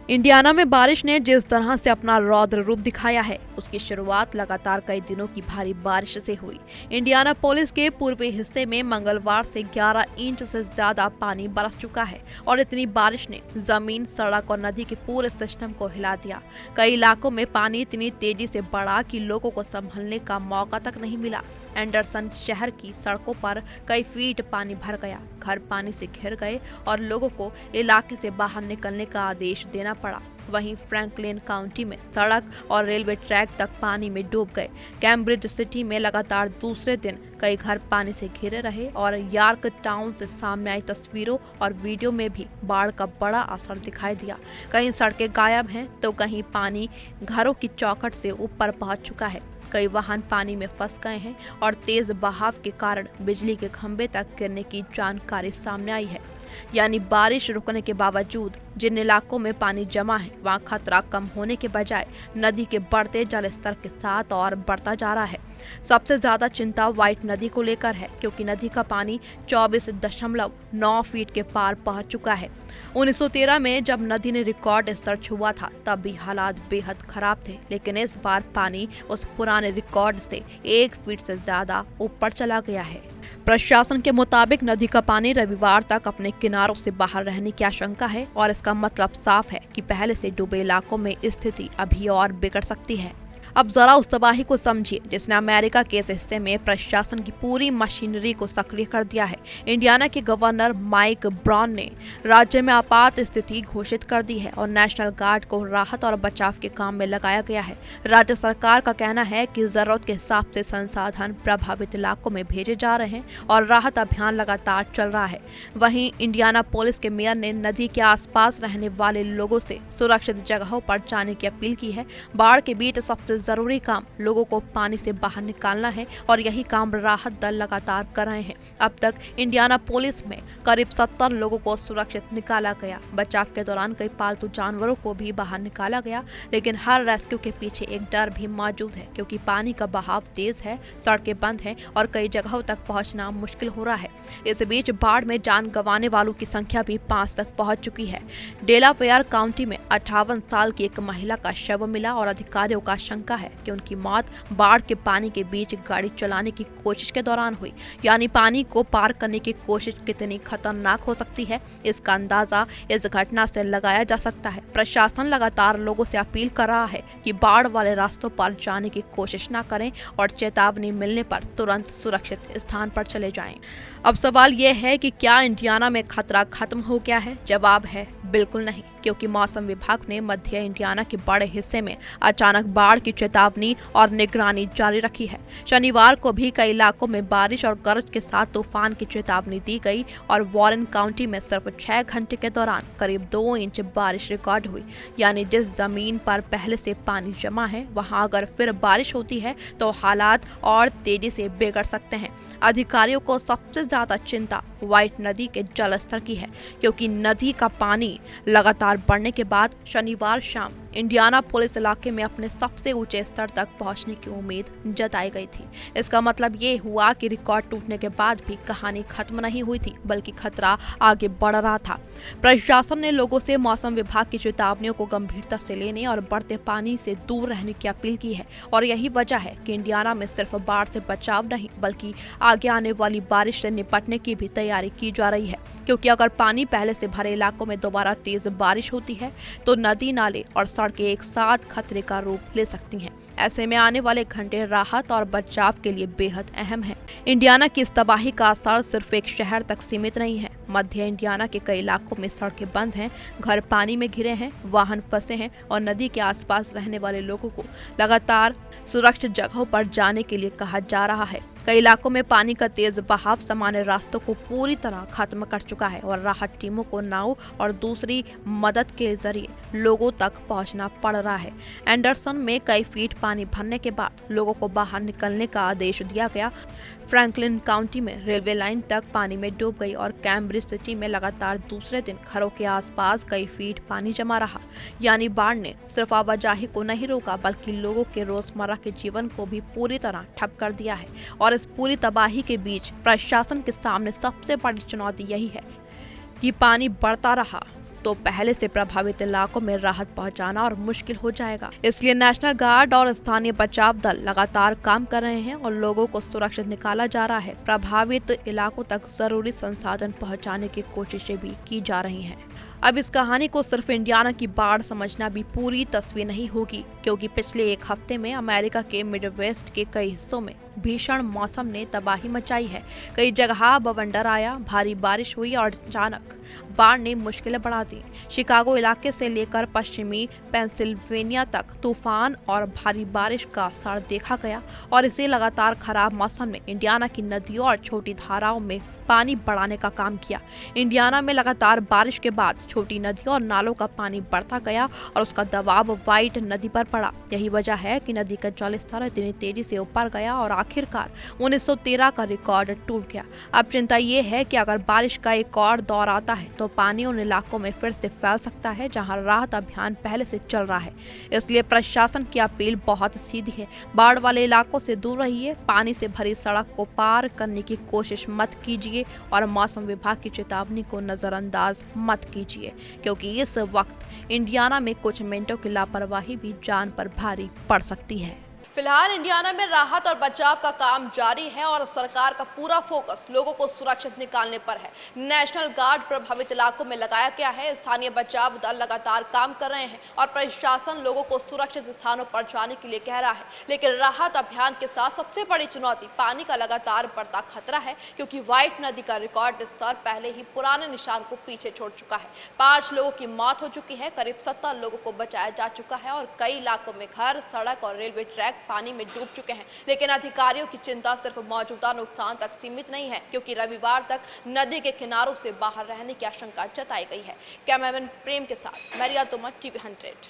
Indiana में बारिश ने जिस तरह से अपना रौद्र रूप दिखाया है, उसकी शुरुआत लगातार कई दिनों की भारी बारिश से हुई। इंडियाना पोलिस के पूर्वी हिस्से में मंगलवार से 11 इंच से ज्यादा पानी बरस चुका है और इतनी बारिश ने जमीन, सड़क और नदी के पूरे सिस्टम को हिला दिया। कई इलाकों में पानी इतनी तेजी से बढ़ा कि लोगों को संभलने का मौका तक नहीं मिला। एंडरसन शहर की सड़कों पर कई फीट पानी भर गया, घर पानी से घिर गए और लोगों को इलाके से बाहर निकलने का आदेश देना पड़ा। वहीं फ्रैंकलिन काउंटी में सड़क और रेलवे ट्रैक तक पानी में डूब गए। कैम्ब्रिज सिटी में लगातार दूसरे दिन कई घर पानी से घिरे रहे और यॉर्क टाउन से सामने आई तस्वीरों और वीडियो में भी बाढ़ का बड़ा असर दिखाई दिया। कहीं सड़कें गायब हैं तो कहीं पानी घरों की चौखट से ऊपर पहुंच चुका है। कई वाहन पानी में फंस गए हैं और तेज बहाव के कारण बिजली के खंभे तक गिरने की जानकारी सामने आई है। यानी बारिश रुकने के बावजूद जिन इलाकों में पानी जमा है, वहां खतरा कम होने के बजाय नदी के बढ़ते जल स्तर के साथ और बढ़ता जा रहा है। सबसे ज्यादा चिंता व्हाइट नदी को लेकर है, क्योंकि नदी का पानी 24.9 फीट के पार पहुंच चुका है। 1913 में जब नदी ने रिकॉर्ड स्तर छुआ था, तब भी हालात बेहद खराब थे, लेकिन इस बार पानी उस पुराने रिकॉर्ड से 1 फीट से ज्यादा ऊपर चला गया है। प्रशासन के मुताबिक नदी का पानी रविवार तक अपने किनारों से बाहर रहने की आशंका है और इसका मतलब साफ है कि पहले से डूबे इलाकों में स्थिति अभी और बिगड़ सकती है। अब जरा उस तबाही को समझिए जिसने अमेरिका के इस हिस्से में प्रशासन की पूरी मशीनरी को सक्रिय कर दिया है। इंडियाना के गवर्नर माइक ब्राउन ने राज्य में आपात स्थिति घोषित कर दी है और नेशनल गार्ड को राहत और बचाव के काम में लगाया गया है। राज्य सरकार का कहना है कि जरूरत के हिसाब से संसाधन प्रभावित इलाकों में भेजे जा रहे हैं और राहत अभियान लगातार चल रहा है। वहीं इंडियाना पुलिस के मेयर ने नदी के आसपास रहने वाले लोगों से सुरक्षित जगहों पर जाने की अपील की है। बाढ़ के बीच सबसे जरूरी काम लोगों को पानी से बाहर निकालना है और यही काम राहत दल लगातार कर रहे हैं। अब तक इंडियाना पुलिस में करीब 70 लोगों को सुरक्षित निकाला गया। बचाव के दौरान कई पालतू जानवरों को भी बाहर निकाला गया, लेकिन हर रेस्क्यू के पीछे एक डर भी मौजूद है, क्योंकि पानी का बहाव तेज है, सड़कें बंद हैं और कई जगहों तक पहुंचना मुश्किल हो रहा है। इस बीच बाढ़ में जान गंवाने वालों की संख्या भी 5 तक पहुंच चुकी है। डेलावेयर काउंटी में 58 साल की एक महिला का शव मिला और अधिकारियों का आशंका है कि उनकी मौत बाढ़ के पानी के बीच गाड़ी चलाने की कोशिश के दौरान हुई। यानी पानी को पार करने की कोशिश कितनी खतरनाक हो सकती है, इसका अंदाजा इस घटना से लगाया जा सकता है। प्रशासन लगातार लोगों से अपील कर रहा है कि बाढ़ वाले रास्तों पर जाने की कोशिश न करें और चेतावनी मिलने पर तुरंत सुरक्षित स्थान पर चले जाएं। अब सवाल यह है कि क्या इंडियाना में खतरा खत्म हो गया है? जवाब है बिल्कुल नहीं, क्योंकि मौसम विभाग ने मध्य इंडियाना के बड़े हिस्से में अचानक बाढ़ की चेतावनी और निगरानी जारी रखी है। शनिवार को भी कई इलाकों में बारिश और गरज के साथ तूफान की चेतावनी दी गई और वॉरेन काउंटी में सिर्फ 6 घंटे के दौरान करीब 2 इंच बारिश रिकॉर्ड हुई। यानी जिस जमीन पर पहले से पानी जमा है, वहां अगर फिर बारिश होती है तो हालात और तेजी से बिगड़ सकते हैं। अधिकारियों को सबसे ज्यादा चिंता व्हाइट नदी के जलस्तर की है, क्योंकि नदी का पानी लगातार बढ़ने के बाद शनिवार शाम इंडियाना पुलिस इलाके में अपने सबसे ऊंचे स्तर तक पहुंचने की उम्मीद जताई गई थी। इसका मतलब ये हुआ कि रिकॉर्ड टूटने के बाद भी कहानी खत्म नहीं हुई थी, बल्कि खतरा आगे बढ़ रहा था। प्रशासन ने लोगों से मौसम विभाग की चेतावनियों को गंभीरता से लेने और बढ़ते पानी से दूर रहने की अपील की है और यही वजह है कि इंडियाना में सिर्फ बाढ़ से बचाव नहीं, बल्कि आगे आने वाली बारिश से निपटने की भी तैयारी की जा रही है। क्योंकि अगर पानी पहले से भरे इलाकों में दोबारा तेज बारिश होती है तो नदी, नाले और सड़कें एक साथ खतरे का रूप ले सकती हैं। ऐसे में आने वाले घंटे राहत और बचाव के लिए बेहद अहम है। इंडियाना की इस तबाही का असर सिर्फ एक शहर तक सीमित नहीं है। मध्य इंडियाना के कई इलाकों में सड़कें बंद हैं, घर पानी में घिरे हैं, वाहन फंसे हैं और नदी के आसपास रहने वाले लोगों को लगातार सुरक्षित जगहों पर जाने के लिए कहा जा रहा है। कई इलाकों में पानी का तेज बहाव सामान्य रास्तों को पूरी तरह खत्म कर चुका है और राहत टीमों को नाव और दूसरी मदद के जरिए लोगों तक पहुंचना पड़ रहा है। एंडरसन में कई फीट पानी भरने के बाद लोगों को बाहर निकलने का आदेश दिया गया। फ्रैंकलिन काउंटी में रेलवे लाइन तक पानी में डूब गई और कैम्ब्रिज सिटी में लगातार दूसरे दिन घरों के आसपास कई फीट पानी जमा रहा। यानी बाढ़ ने सिर्फ आवाजाही को नहीं रोका, बल्कि लोगों के रोजमर्रा के जीवन को भी पूरी तरह ठप कर दिया है। और इस पूरी तबाही के बीच प्रशासन के सामने सबसे बड़ी चुनौती यही है कि पानी बढ़ता रहा, तो पहले से प्रभावित इलाकों में राहत पहुंचाना और मुश्किल हो जाएगा। इसलिए नेशनल गार्ड और स्थानीय बचाव दल लगातार काम कर रहे हैं और लोगों को सुरक्षित निकाला जा रहा है। प्रभावित इलाकों तक जरूरी संसाधन पहुंचाने की कोशिशें भी की जा रही हैं। अब इस कहानी को सिर्फ इंडियाना की बाढ़ समझना भी पूरी तस्वीर नहीं होगी, क्योंकि पिछले एक हफ्ते में अमेरिका के मिडवेस्ट के कई हिस्सों में भीषण मौसम ने तबाही मचाई है। कई जगह बवंडर आया, भारी बारिश हुई और अचानक बाढ़ ने मुश्किलें बढ़ा दी। शिकागो इलाके से लेकर पश्चिमी पेंसिल्वेनिया तक तूफान और भारी बारिश का असर देखा गया और इसे लगातार खराब मौसम ने इंडियाना की नदियों और छोटी धाराओं में पानी बढ़ाने का काम किया। इंडियाना में लगातार बारिश के बाद छोटी नदियों और नालों का पानी बढ़ता गया और उसका दबाव व्हाइट नदी पर पड़ा। यही वजह है कि नदी का जलस्तर इतनी तेजी से ऊपर गया और आखिरकार 1913 का रिकॉर्ड टूट गया। अब चिंता ये है कि अगर बारिश का एक और दौर आता है तो पानी उन इलाकों में फिर से फैल सकता है जहां राहत अभियान पहले से चल रहा है। इसलिए प्रशासन की अपील बहुत सीधी है, बाढ़ वाले इलाकों से दूर रहिए, पानी से भरी सड़क को पार करने की कोशिश मत कीजिए और मौसम विभाग की चेतावनी को नजरअंदाज मत कीजिए, क्योंकि इस वक्त इंडियाना में कुछ मिनटों की लापरवाही भी जान पर भारी पड़ सकती है। फिलहाल इंडियाना में राहत और बचाव का काम जारी है और सरकार का पूरा फोकस लोगों को सुरक्षित निकालने पर है। नेशनल गार्ड प्रभावित इलाकों में लगाया गया है, स्थानीय बचाव दल लगातार काम कर रहे हैं और प्रशासन लोगों को सुरक्षित स्थानों पर जाने के लिए कह रहा है। लेकिन राहत अभियान के साथ सबसे बड़ी चुनौती पानी का लगातार बढ़ता खतरा है, क्योंकि व्हाइट नदी का रिकॉर्ड स्तर पहले ही पुराने निशान को पीछे छोड़ चुका है। 5 लोगों की मौत हो चुकी है, करीब 70 लोगों को बचाया जा चुका है और कई इलाकों में घर, सड़क और रेलवे ट्रैक पानी में डूब चुके हैं। लेकिन अधिकारियों की चिंता सिर्फ मौजूदा नुकसान तक सीमित नहीं है, क्योंकि रविवार तक नदी के किनारों से बाहर रहने की आशंका जताई गई है। कैमरामैन प्रेम के साथ मैरिया तोमर, टीवी 100।